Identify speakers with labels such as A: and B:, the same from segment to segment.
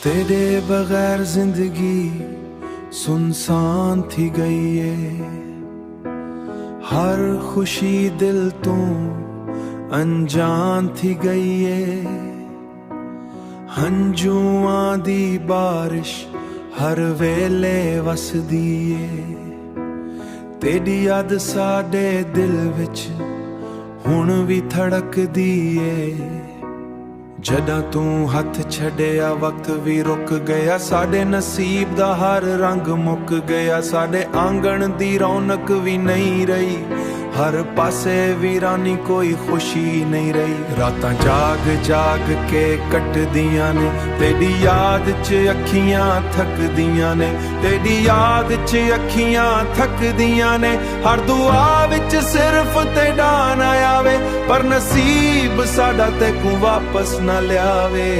A: तेरे बगैर जिंदगी सुनसान थी गई है। हर खुशी दिल तू अनजान थी गई है। हंजुआं दी बारिश हर वेले वसदी है। तेरी याद साडे दिल विच हुण भी धड़कदी है। जदा तू हथ छड़िया वक्त भी रुक गया। साडे नसीब दा हर रंग मुक गया। साडे आंगण दी रौनक भी नहीं रही। हर पासे वीरानी कोई खुशी नहीं रही। रातां जाग जाग के कटदियां ने तेरी याद च अखियां थकदियां ने। तेरी याद च अखियां थकदियां ने। हर दुआ विच सिर्फ तेरा ना आवे पर नसीब साडा तेकू वापस ना लियावे।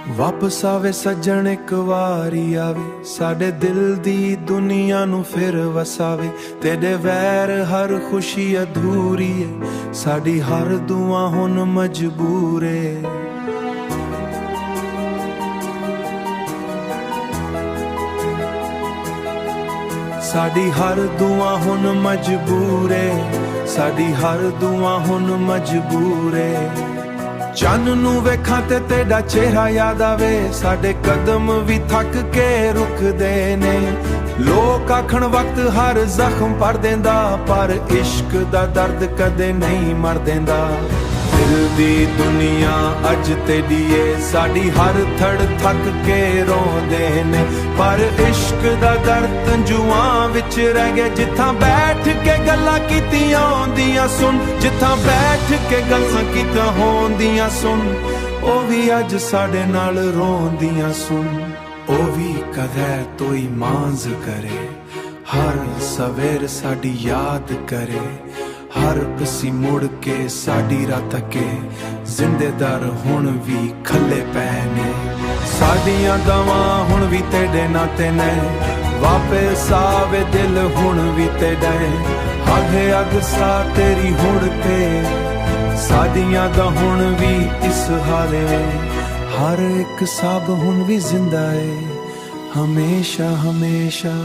A: वापस आवे सज्जन एक वारी आवे। साडे दिल दी दुनिया नू फिर वसावे। तेरे वैर हर खुशी अधूरी है। साडी हर दुआ हुण मजबूर है। साडी हर दुआ हुण मजबूर है। साडी हर दुआ हुण मजबूर है। चन नू वेखां ते तेरा चेहरा याद आवे। साडे कदम भी थक के रुकदे ने। लोग आखण वक्त हर जख्म भर देंदा पर इश्क दा दर्द कदे नहीं मर देंदा। दिल दी दुनिया अज तेरी है। साडी हर थड़ थक के रोंदे ने पर इश्क दा दर्द तंजुआं विच रह गया। जिथां बैठ के गल्लां कीतियां होंदियां सुन। जिथां बैठ के गल्लां कीतियां होंदियां सुन। ओ भी अज साडे नाल रोंदियां सुन। ओ भी कदे तोई मांज करे। हर सवेर साडी याद करे। हर पसी मुड़ के साडी रात के जिंदेदार हुण भी खले पैने। साडियां दवां हुण भी तेरे नाते ने। वापस आवे दिल हुण भी तेरे। आगे अग सा तेरी हुण ते। साडियां दा हुण भी इस हाले। हर एक साब हुण भी जिंदा है हमेशा हमेशा।